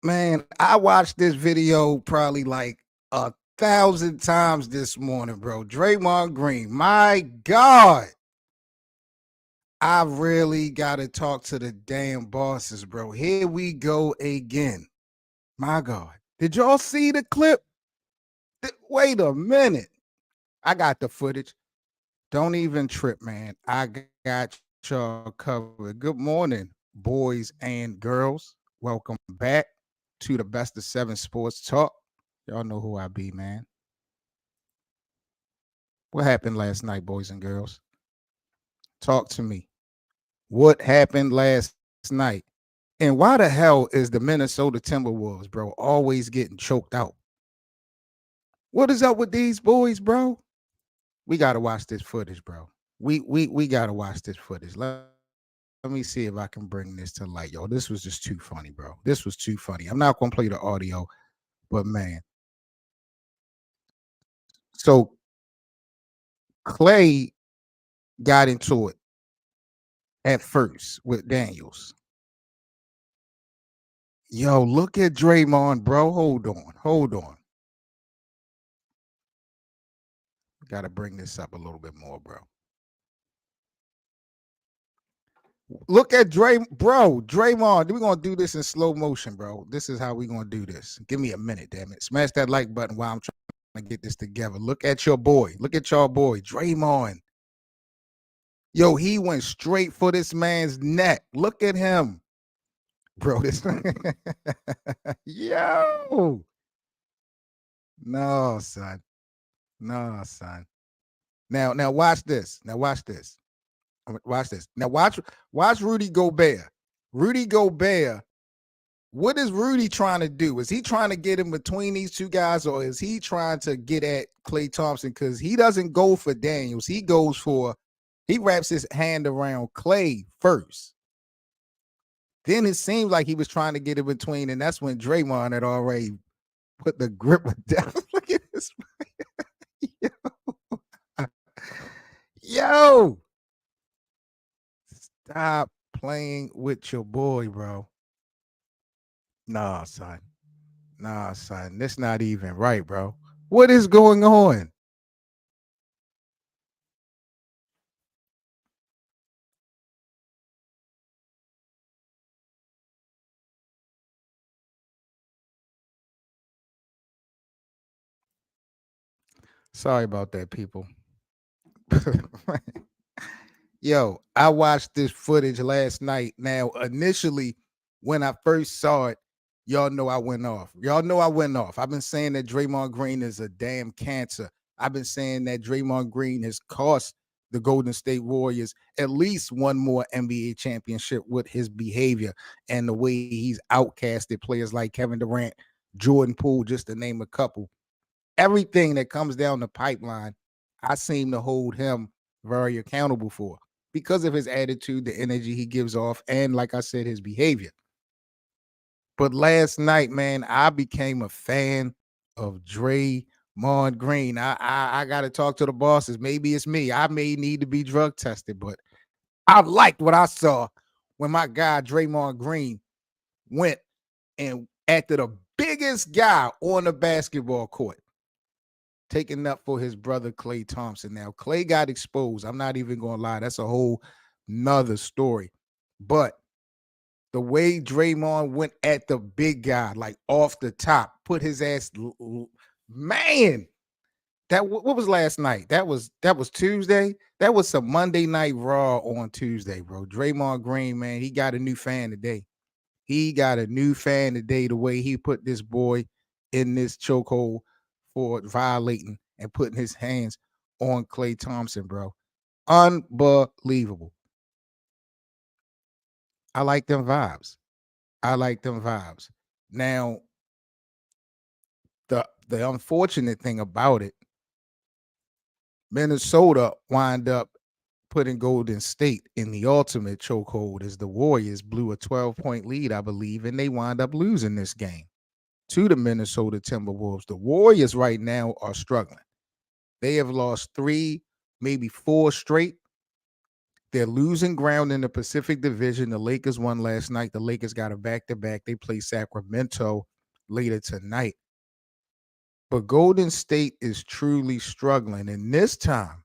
Man, I watched this video probably like 1,000 times this morning, bro. Draymond Green, my God. I really got to talk to the damn bosses, bro. Here we go again. My God. Did y'all see the clip? Wait a minute. I got the footage. Don't even trip, man. I got y'all covered. Good morning, boys and girls. Welcome back to the Best of 7 Sports Talk. Y'all know who I be, man. What happened last night, boys and girls? Talk to me. What happened last night? And why the hell is the Minnesota Timberwolves, bro, always getting choked out? What is up with these boys, bro? We got to watch this footage, bro. We got to watch this footage. Let me see if I can bring this to light, yo. This was just too funny, bro. This was too funny. I'm not going to play the audio, but man. So Clay got into it at first with Daniels. Yo, look at Draymond, bro. Hold on. Got to bring this up a little bit more, bro. Look at Draymond. We're going to do this in slow motion, bro. This is how we're going to do this. Give me a minute, damn it. Smash that like button while I'm trying to get this together. Look at your boy. Look at y'all boy, Draymond. Yo, he went straight for this man's neck. Look at him. Bro, this yo. No, son. Now watch this. Now watch this. Now watch Rudy Gobert. Rudy Gobert. What is Rudy trying to do? Is he trying to get in between these two guys, or is he trying to get at Klay Thompson? Because he doesn't go for Daniels. He wraps his hand around Klay first. Then it seems like he was trying to get in between, and that's when Draymond had already put the grip down. Look at this. Yo. Stop playing with your boy, bro. Nah, son. That's not even right, bro. What is going on? Sorry about that, people. Yo, I watched this footage last night. Now, initially, when I first saw it, y'all know I went off. I've been saying that Draymond Green is a damn cancer. I've been saying that Draymond Green has cost the Golden State Warriors at least one more NBA championship with his behavior and the way he's outcasted players like Kevin Durant, Jordan Poole, just to name a couple. Everything that comes down the pipeline, I seem to hold him very accountable for because of his attitude, the energy he gives off, and like I said, his behavior. But last night, man, I became a fan of Draymond Green. I got to talk to the bosses. Maybe it's me. I may need to be drug tested, but I liked what I saw when my guy Draymond Green went and after the biggest guy on the basketball court, taking up for his brother Klay Thompson. Now, Klay got exposed. I'm not even going to lie. That's a whole nother story. But the way Draymond went at the big guy, like off the top, put his ass, man. What was last night? That was Tuesday. That was some Monday Night Raw on Tuesday, bro. Draymond Green, man, he got a new fan today. The way he put this boy in this chokehold for violating and putting his hands on Klay Thompson, bro. Unbelievable. I like them vibes. I like them vibes. Now, the unfortunate thing about it, Minnesota wind up putting Golden State in the ultimate chokehold as the Warriors blew a 12-point lead, I believe, and they wind up losing this game to the Minnesota Timberwolves. The Warriors right now are struggling. They have lost 3, maybe 4 straight. They're losing ground in the Pacific Division. The Lakers won last night. The Lakers got a back-to-back. They play Sacramento later tonight. But Golden State is truly struggling. And this time,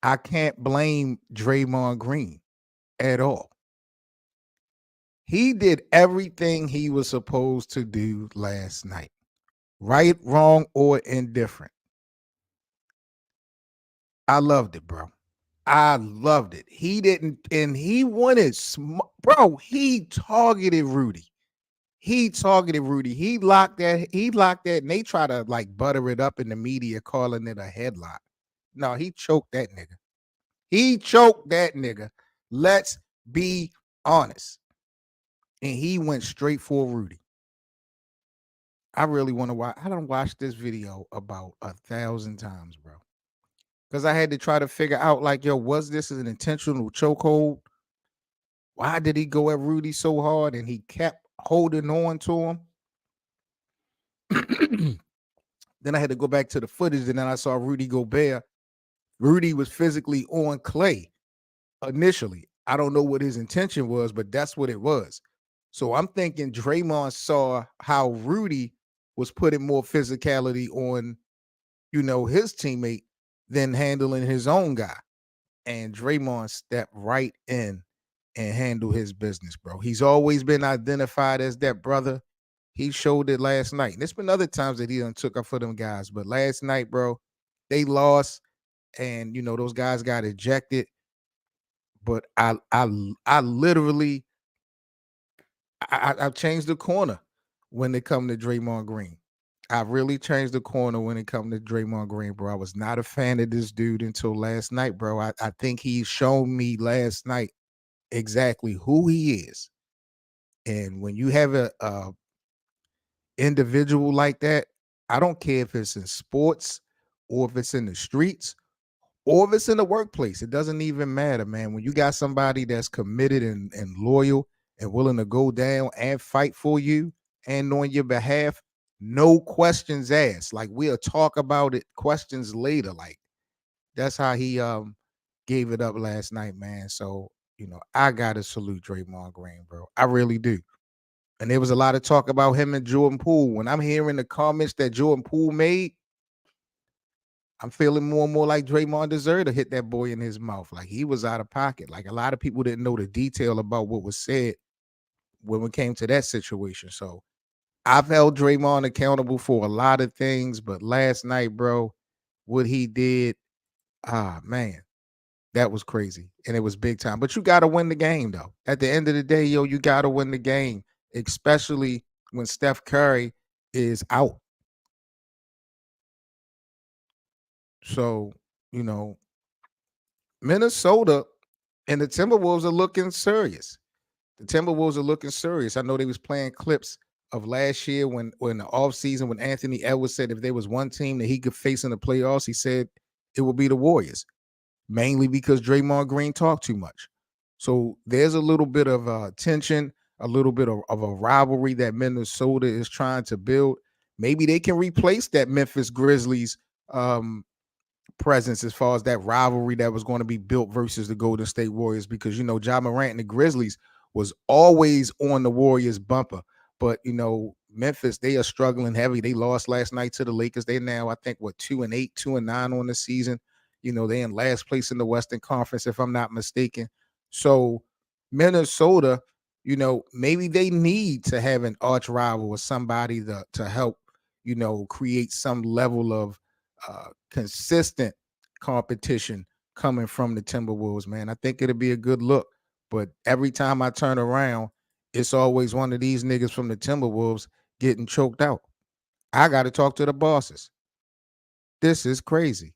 I can't blame Draymond Green at all. He did everything he was supposed to do last night. Right, wrong, or indifferent. I loved it, bro. I loved it. He didn't, and he wanted, bro. He targeted Rudy. He locked that, and they try to like butter it up in the media, calling it a headlock. No, he choked that nigga. Let's be honest. And he went straight for Rudy. I really want to watch. I don't watch this video about 1,000 times, bro. Because I had to try to figure out, like, yo, was this an intentional chokehold? Why did he go at Rudy so hard and he kept holding on to him? Then I had to go back to the footage, and then I saw Rudy Gobert. Rudy was physically on Klay initially. I don't know what his intention was, but that's what it was. So I'm thinking Draymond saw how Rudy was putting more physicality on, his teammate than handling his own guy. And Draymond stepped right in and handled his business, bro. He's always been identified as that brother. He showed it last night. And there's been other times that he done took up for them guys. But last night, bro, they lost. And, those guys got ejected. But I literally, I've changed the corner when it come to Draymond Green. I really changed the corner when it come to Draymond Green, bro. I was not a fan of this dude until last night, bro. I think he showed me last night exactly who he is. And when you have a individual like that, I don't care if it's in sports or if it's in the streets or if it's in the workplace. It doesn't even matter, man. When you got somebody that's committed and loyal and willing to go down and fight for you and on your behalf, no questions asked. Like, we'll talk about it, questions later. Like, that's how he gave it up last night, man. So, I gotta salute Draymond Green, bro. I really do. And there was a lot of talk about him and Jordan Poole. When I'm hearing the comments that Jordan Poole made, I'm feeling more and more like Draymond deserved to hit that boy in his mouth. Like, he was out of pocket. Like, a lot of people didn't know the detail about what was said when it came to that situation. So I've held Draymond accountable for a lot of things, but last night, bro, what he did, man, that was crazy. And it was big time. But you got to win the game, though. At the end of the day, yo, you got to win the game, especially when Steph Curry is out. So, Minnesota and the Timberwolves are looking serious. I know they was playing clips of last year when the offseason when Anthony Edwards said if there was one team that he could face in the playoffs, he said it would be the Warriors, mainly because Draymond Green talked too much. So there's a little bit of tension, a little bit of a rivalry that Minnesota is trying to build. Maybe they can replace that Memphis Grizzlies presence as far as that rivalry that was going to be built versus the Golden State Warriors, because Ja Morant and the Grizzlies was always on the Warriors bumper. But Memphis, they are struggling heavy. They lost last night to the Lakers. They now, I think, 2-8, 2-9 on the season. They in last place in the Western Conference, if I'm not mistaken. So Minnesota, maybe they need to have an arch rival or somebody to help, create some level of consistent competition coming from the Timberwolves, man. I think it'll be a good look. But every time I turn around, it's always one of these niggas from the Timberwolves getting choked out. I got to talk to the bosses. This is crazy.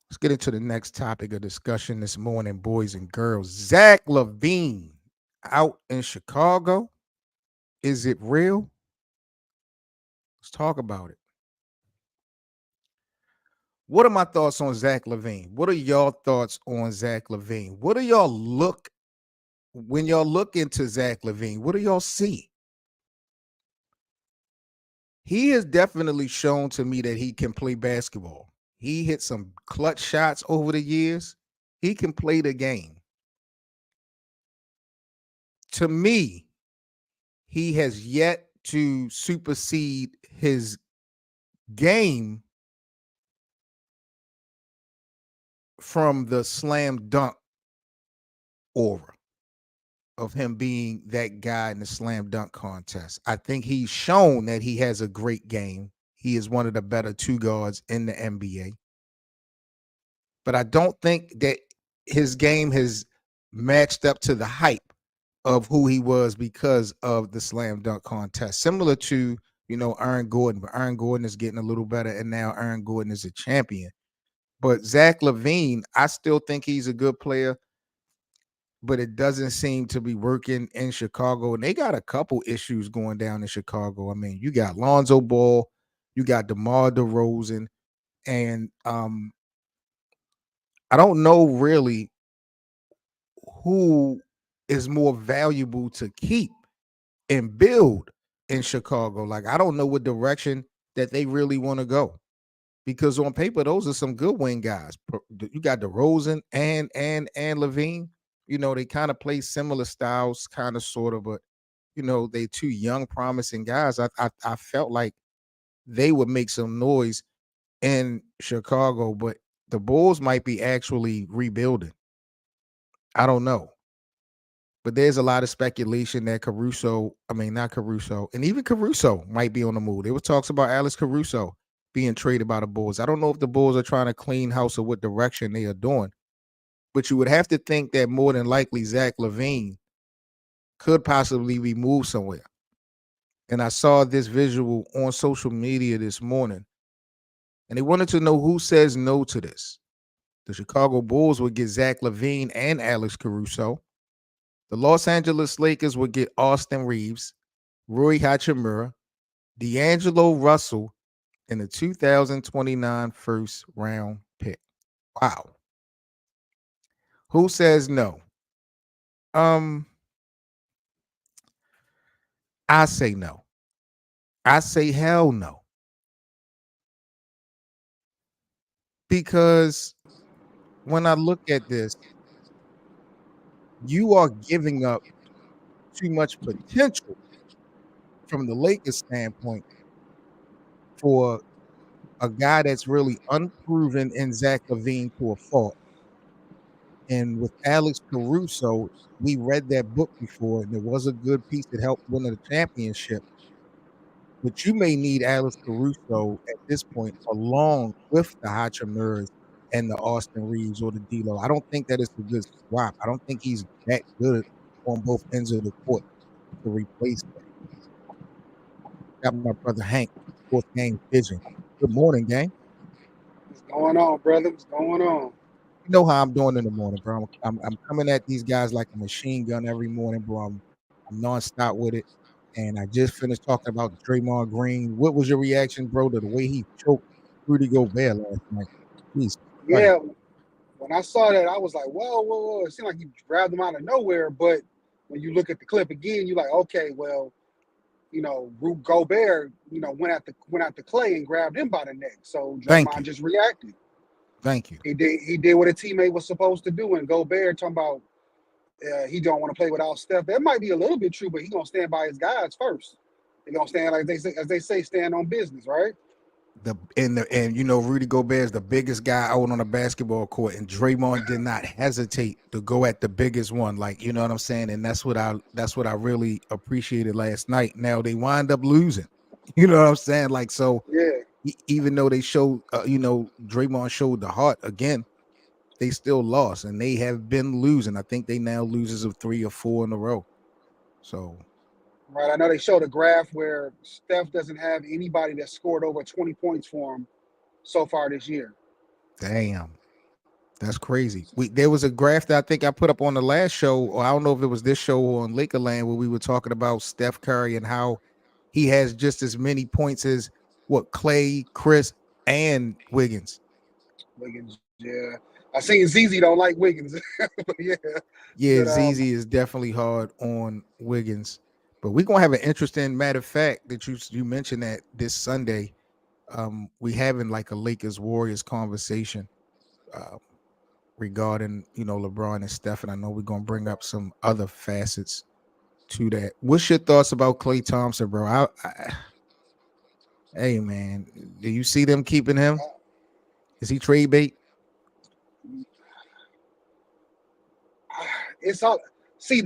Let's get into the next topic of discussion this morning, boys and girls. Zach Levine out in Chicago. Is it real? Let's talk about it. What are my thoughts on Zach Levine? What are y'all thoughts on Zach Levine? What do y'all look when y'all look into Zach Levine? What do y'all see? He has definitely shown to me that he can play basketball. He hit some clutch shots over the years. He can play the game. To me, he has yet to supersede his game from the slam dunk aura of him being that guy in the slam dunk contest. I think he's shown that he has a great game. He is one of the better two guards in the NBA. But I don't think that his game has matched up to the hype of who he was because of the slam dunk contest. Similar to, Aaron Gordon, but Aaron Gordon is getting a little better, and now Aaron Gordon is a champion. But Zach Levine, I still think he's a good player, but it doesn't seem to be working in Chicago. And they got a couple issues going down in Chicago. I mean, you got Lonzo Ball, you got DeMar DeRozan, and I don't know really who is more valuable to keep and build in Chicago. Like, I don't know what direction that they really want to go. Because on paper, those are some good wing guys. You got DeRozan and Levine. They kind of play similar styles, kind of sort of, but they two young, promising guys. I felt like they would make some noise in Chicago, but the Bulls might be actually rebuilding. I don't know. But there's a lot of speculation that not Caruso, and even Caruso might be on the move. There was talks about Alex Caruso being traded by the Bulls. I don't know if the Bulls are trying to clean house or what direction they are doing, but you would have to think that more than likely Zach Levine could possibly be moved somewhere. And I saw this visual on social media this morning, and they wanted to know who says no to this. The Chicago Bulls would get Zach Levine and Alex Caruso. The Los Angeles Lakers would get Austin Reeves, Rui Hachimura, D'Angelo Russell, and the 2029 first round pick. Wow. Who says no? I say no. I say hell no. Because when I look at this, you are giving up too much potential from the Lakers standpoint for a guy that's really unproven in Zach Levine to a fault. And with Alex Caruso, we read that book before, and it was a good piece that helped win the championship. But you may need Alex Caruso at this point, along with the Hachimuras and the Austin Reeves or the D'Lo. I don't think that it's a good swap. I don't think he's that good on both ends of the court to replace that. Got my brother Hank, fourth game vision. Good morning, gang. What's going on, brother? What's going on? You know how I'm doing in the morning, bro. I'm coming at these guys like a machine gun every morning, bro. I'm nonstop with it. And I just finished talking about Draymond Green. What was your reaction, bro, to the way he choked Rudy Gobert last night? Jesus Christ. Yeah, when I saw that, I was like, whoa, whoa, whoa. It seemed like he grabbed him out of nowhere. But when you look at the clip again, you're like, okay, well, Rudy Gobert, went out the Clay and grabbed him by the neck. So Thank Draymond you. just reacted. Thank you. He did what a teammate was supposed to do. And Gobert talking about he don't want to play without Steph. That might be a little bit true, but he gonna stand by his guys first. He gonna stand like they say, stand on business, right? Rudy Gobert is the biggest guy out on the basketball court, and Draymond did not hesitate to go at the biggest one. Like, you know what I'm saying? And that's what I really appreciated last night. Now they wind up losing. You know what I'm saying? Like, so Yeah, even though they showed Draymond showed the heart again, they still lost, and they have been losing. I think they now loses of 3 or 4 in a row. So Right. I know they showed a graph where Steph doesn't have anybody that scored over 20 points for him so far this year. damn. That's crazy. There was a graph that I think I put up on the last show, or I don't know if it was this show or on Lakerland, where we were talking about Steph Curry and how he has just as many points as what Clay, Chris, and Wiggins. Wiggins, yeah. I seen ZZ don't like Wiggins, but yeah. Yeah, But ZZ is definitely hard on Wiggins. But we're gonna have an interesting matter of fact that you mentioned that this Sunday, we having like a Lakers Warriors conversation. Uh, Regarding LeBron and Steph, and I know we're gonna bring up some other facets to that. What's your thoughts about Klay Thompson, bro? Hey man, do you see them keeping him? Is he trade bait? it's all. See,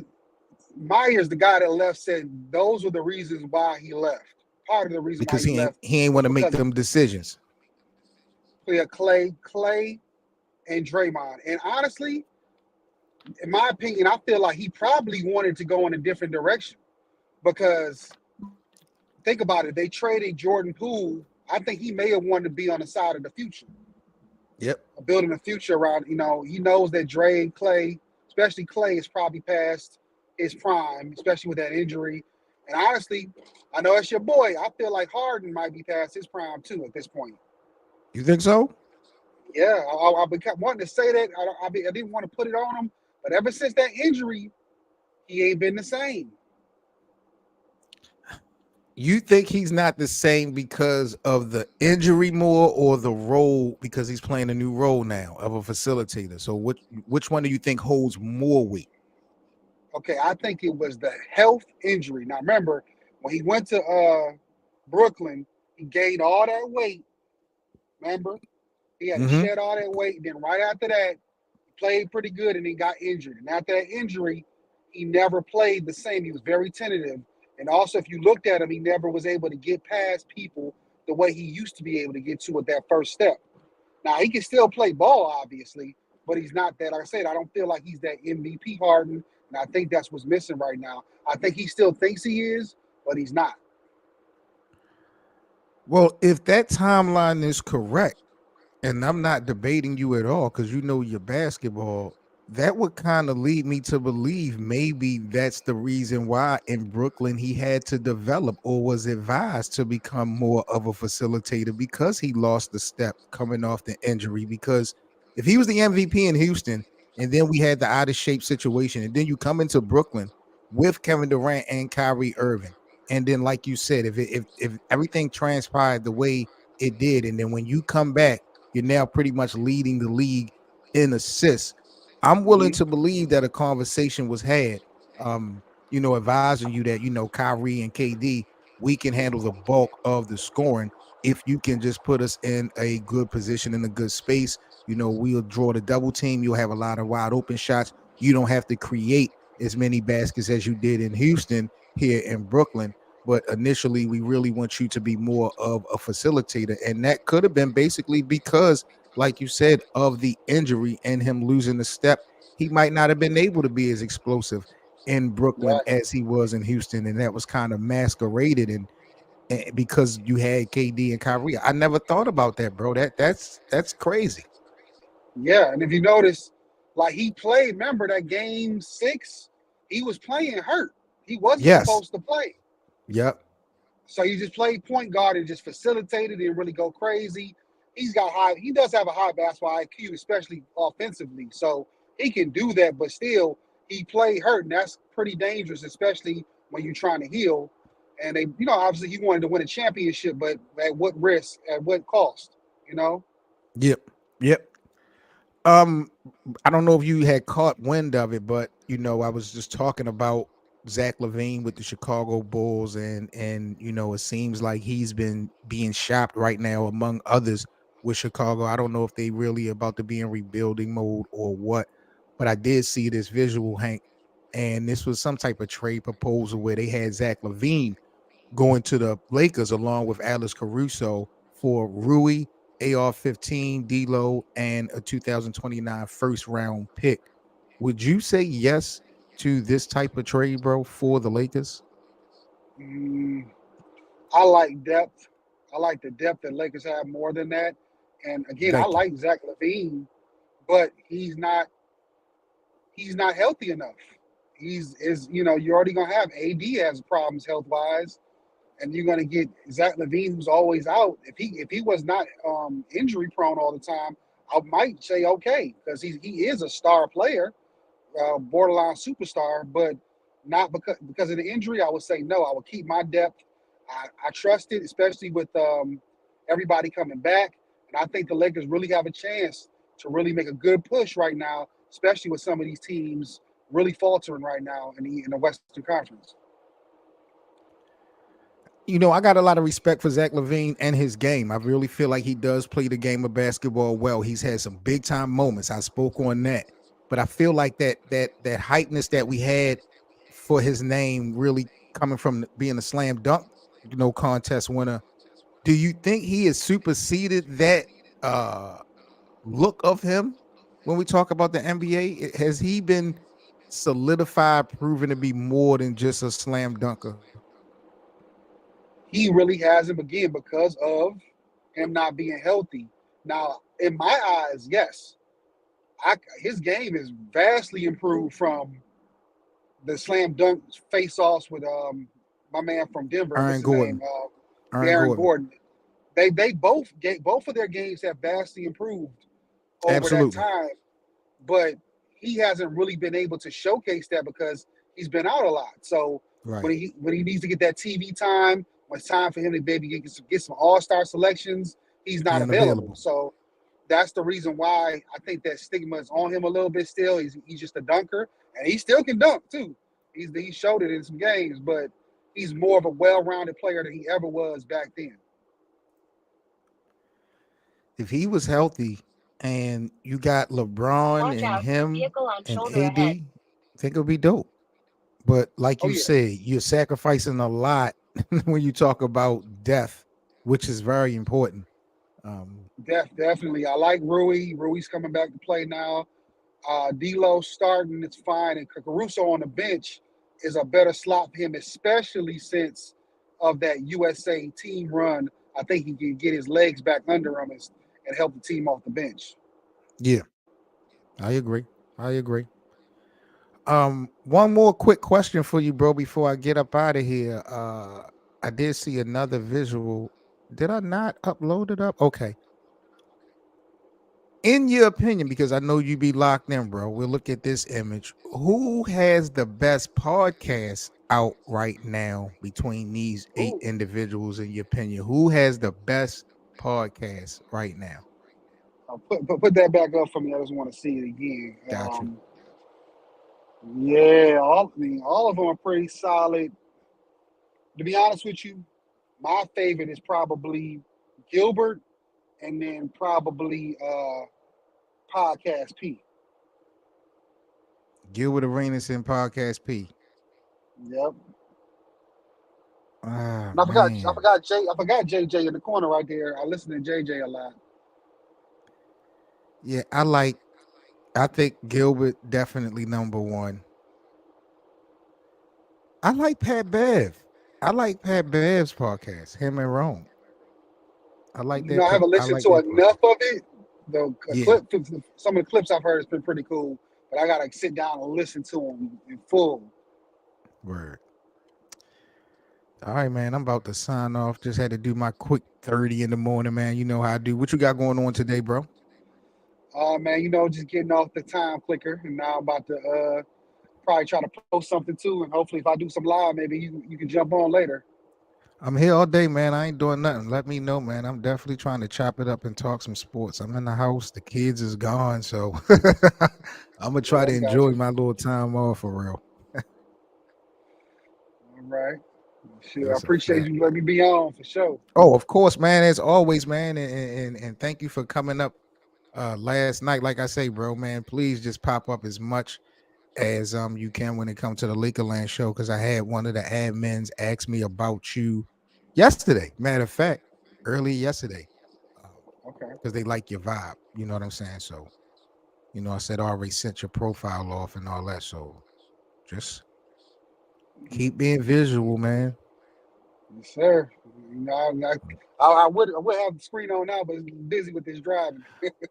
Myers, the guy that left, said those were the reasons why he left. Part of the reason why Because he left he ain't was want to make because of them decisions. Clay, and Draymond. And honestly, in my opinion, I feel like he probably wanted to go in a different direction because think about it. They traded Jordan Poole. I think he may have wanted to be on the side of the future, Yep. building a future around. He knows that Dre and Clay, especially Clay, is probably past his prime, especially with that injury. And honestly, I know it's your boy. I feel like Harden might be past his prime too at this point. You think so? Yeah, I've been wanting to say that. I didn't want to put it on him, but ever since that injury, he ain't been the same. You think he's not the same because of the injury more, or the role because he's playing a new role now of a facilitator? So which one do you think holds more weight? Okay, I think it was the health injury. Now remember, when he went to Brooklyn, he gained all that weight. Remember, he had to Mm-hmm. shed all that weight. Then right after that, he played pretty good, and he got injured. And after that injury, he never played the same. He was very tentative. And also, if you looked at him, he never was able to get past people the way he used to be able to get to with that first step. Now he can still play ball, obviously, but he's not that. Like I said, I don't feel like he's that MVP Harden, and I think that's what's missing right now. I think he still thinks he is, but he's not. Well, if that timeline is correct, and I'm not debating you at all because you know your basketball, that would kind of lead me to believe maybe that's the reason why in Brooklyn he had to develop or was advised to become more of a facilitator because he lost the step coming off the injury. Because if he was the MVP in Houston and then we had the out of shape situation, and then you come into Brooklyn with Kevin Durant and Kyrie Irving, and then like you said, if everything transpired the way it did, and then when you come back you're now pretty much leading the league in assists. I'm willing Mm-hmm. to believe that a conversation was had, advising you that, Kyrie and KD, we can handle the bulk of the scoring. If you can just put us in a good position, in a good space, we'll draw the double team. You'll have a lot of wide open shots. You don't have to create as many baskets as you did in Houston here in Brooklyn. But initially, we really want you to be more of a facilitator. And that could have been basically because, like you said, of the injury and him losing the step. He might not have been able to be as explosive in Brooklyn Exactly. as he was in Houston. And that was kind of masqueraded and because you had KD and Kyrie. I never thought about that, bro. That's crazy. Yeah, and if you notice, like he played, remember that game 6, he was playing hurt. He wasn't Yes. supposed to play. Yep. So he just played point guard and just facilitated and really go crazy. He does have a high basketball IQ, especially offensively. So he can do that, but still he played hurt, and that's pretty dangerous, especially when you're trying to heal. And obviously he wanted to win a championship, but at what risk, at what cost, you know? Yep. Yep. Um, I don't know if you had caught wind of it, but I was just talking about Zach Levine with the Chicago Bulls, and it seems like he's been being shopped right now, among others, with Chicago. I don't know if they really about to be in rebuilding mode or what, but I did see this visual, Hank, and this was some type of trade proposal where they had Zach Levine going to the Lakers along with Alex Caruso for Rui, AR-15, D'Lo, and a 2029 first round pick. Would you say yes to this type of trade, bro, for the Lakers? Mm, I like depth. I like the depth that Lakers have more than that. And again, I Thank you. like Zach Levine, but he's not healthy enough. He's is you know you're already gonna have AD has problems health wise, and you're gonna get Zach Levine who's always out. If he was not injury prone all the time, I might say okay because he is a star player, borderline superstar, but not because of the injury. I would say no. I would keep my depth. I trust it, especially with everybody coming back, and I think the Lakers really have a chance to really make a good push right now, especially with some of these teams really faltering right now in the Western Conference. I got a lot of respect for Zach Levine and his game. I really feel like he does play the game of basketball well. He's had some big time moments. I spoke on that, but I feel like that hypeness that we had for his name really coming from being a slam dunk, contest winner. Do you think he has superseded that uh look of him when we talk about the NBA? Has he been solidified, proven to be more than just a slam dunker? He really hasn't again because of him not being healthy. Now, in my eyes, yes, his game is vastly improved from the slam dunk face offs with my man from Denver. What's Aaron his name? Gordon. Aaron Darren Gordon. Gordon. They both of their games have vastly improved over that Absolutely. time, but he hasn't really been able to showcase that because he's been out a lot. So Right. when he needs to get that TV time, when it's time for him to maybe get some All Star selections, he's He not available. unavailable. So that's the reason why I think that stigma is on him a little bit still. He's just a dunker, and he still can dunk too. He showed it in some games, but he's more of a well-rounded player than he ever was back then. If he was healthy and you got LeBron Watch and out. him Vehicle on and shoulder ahead. AD, I think it would be dope. But like Oh you yeah, said, you're sacrificing a lot when you talk about death, which is very important. Um, definitely. I like Rui. Rui's coming back to play now. D'Lo starting, it's fine, and Caruso on the bench is a better slot for him, especially since of that USA team run. I think he can get his legs back under him and help the team off the bench. yeah, I agree. I agree. One more quick question for you, bro, before I get up out of here. I did see another visual. Did I not upload it up? Okay. In your opinion, because I know you be locked in, bro, we'll look at this image. Who has the best podcast out right now between these eight Ooh, individuals, in your opinion? Who has the best podcast right now? put that back up for me. I just want to see it again. Got you. Yeah, all of them are pretty solid. To be honest with you, my favorite is probably Gilbert, and then probably Podcast P. Gilbert Arenas and Podcast P. Yep. Ah, And man. I forgot JJ in the corner right there. I listen to JJ a lot. Yeah, I think Gilbert definitely number one. I like Pat Bev. I like Pat Bev's podcast, him and Rome. I haven't I listened like to that enough podcast. of it. The Yeah, some of the clips I've heard has been pretty cool, but I gotta sit down and listen to them in full. word. All right, man. I'm about to sign off. Just had to do my quick 30 in the morning, man. You know how I do. What you got going on today, bro? Man, just getting off the time clicker, and now I'm about to probably try to post something too, and hopefully, if I do some live, maybe you can jump on later. I'm here all day, man. I ain't doing nothing. Let me know, man. I'm definitely trying to chop it up and talk some sports. I'm in the house. The kids is gone, so I'm gonna try Yeah, to I got enjoy you. my little time off for real. All right. Sure. I That's a appreciate fact. you letting me be on for sure. Oh, of course, man. As always, man. And thank you for coming up last night. Like I say, bro, man, please just pop up as much as you can when it comes to the Lakerland show, because I had one of the admins ask me about you yesterday. Matter of fact, early yesterday, Okay. because they like your vibe. You know what I'm saying? So, I said I already sent your profile off and all that. So Just keep being visual, man. Yes, sir. You know, I would have the screen on now, but I'm busy with this driving.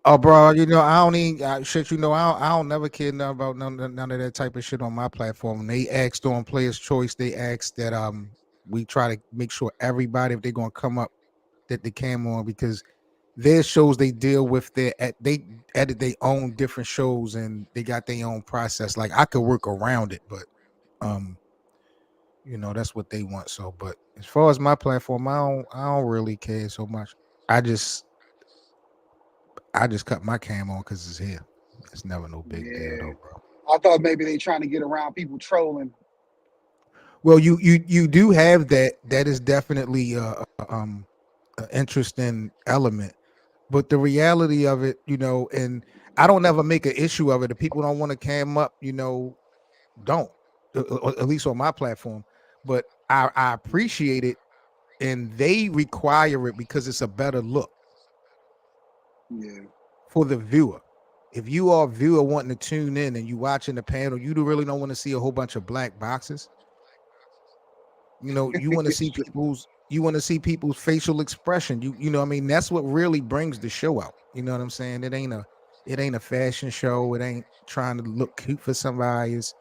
Oh, bro, I don't even shit. I don't never care nothing about none of that type of shit on my platform. They asked on Players Choice. They asked that we try to make sure everybody, if they're gonna come up, that they cam on, because their shows they deal with they edit their own different shows and they got their own process. Like I could work around it, but um, that's what they want. So, but as far as my platform, I don't really care so much. I just I just cut my cam on because it's here. It's never no big deal Yeah, though, bro. I thought maybe they trying to get around people trolling. Well, you do have that. That is definitely an interesting element. But the reality of it, and I don't ever make an issue of it. If people don't want to cam up, don't. At least on my platform. But I appreciate it, and they require it because it's a better look Yeah, for the viewer. If you are a viewer wanting to tune in and you watching the panel, really don't want to see a whole bunch of black boxes. You want to it's see true. people's facial expression. I mean, that's what really brings the show out. You know what I'm saying? It ain't a fashion show. It ain't trying to look cute for somebody. It's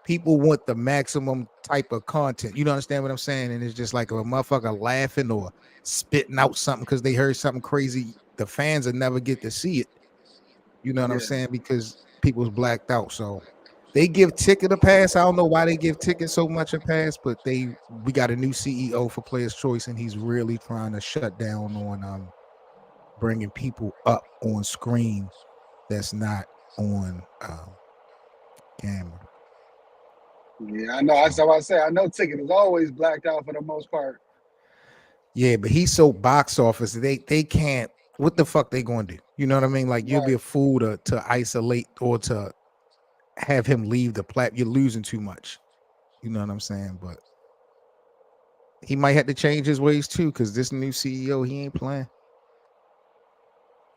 people want the maximum type of content. You know understand what I'm saying? And it's just like a motherfucker laughing or spitting out something because they heard something crazy. The fans will never get to see it. You know what I'm Yeah, saying? Because people's blacked out. So they give Ticket a pass. I don't know why they give Ticket so much a pass, but we got a new CEO for Players Choice, and he's really trying to shut down on bringing people up on screen that's not on camera. yeah, I know. That's So how I say. I know Ticket is always blacked out for the most part. yeah, but he's so box office they can't. What the fuck they gonna do? You know what I mean? Like you'll be Right. a fool to isolate or to have him leave the plat. You're losing too much. You know what I'm saying? But he might have to change his ways too, because this new CEO, he ain't playing.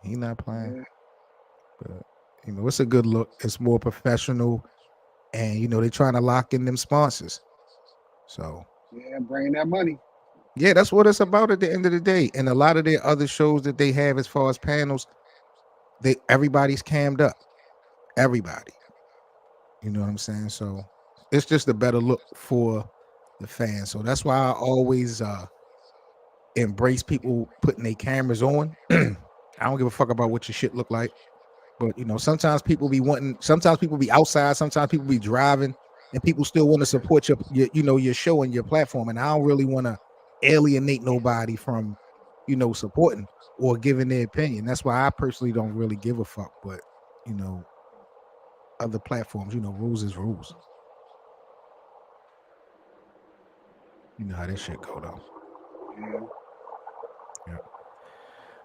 He not playing. Yeah, But it's a good look. It's more professional, and they're trying to lock in them sponsors. So yeah, bringing that money. yeah, that's what it's about at the end of the day. And a lot of their other shows that they have as far as panels, everybody's cammed up. Everybody. You know what I'm saying? So it's just a better look for the fans. So that's why I always embrace people putting their cameras on. I don't give a fuck about what your shit look like. But sometimes people be outside, sometimes people be driving, and people still want to support your show and your platform. And I don't really want to alienate nobody from, supporting or giving their opinion. That's why I personally don't really give a fuck. But you know, other platforms, rules is rules. You know how this shit go though. Yeah. Yeah.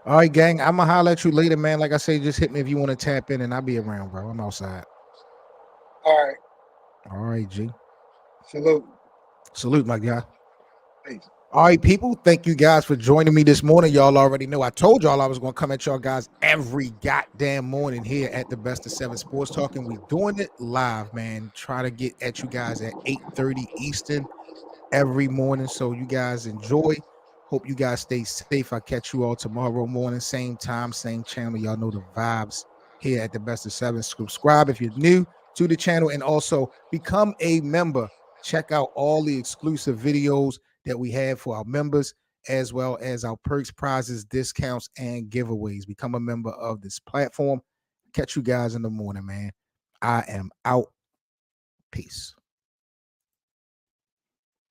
All right, gang. I'm gonna holler at you later, man. Like I say, just hit me if you want to tap in, and I'll be around, bro. I'm outside. All right. All right, G. Salute. Salute, my guy. Peace. All right, people. Thank you guys for joining me this morning. Y'all already know I told y'all I was going to come at y'all guys every goddamn morning here at the Best of Seven Sports Talking. We doing it live, man. Try to get at you guys at 8:30 Eastern every morning. So you guys enjoy. Hope you guys stay safe. I'll catch you all tomorrow morning, same time, same channel. Y'all know the vibes here at the Best of Seven. Subscribe if you're new to the channel, and also become a member. Check out all the exclusive videos that we have for our members, as well as our perks, prizes, discounts, and giveaways. Become a member of this platform. Catch you guys in the morning, man. I am out. Peace.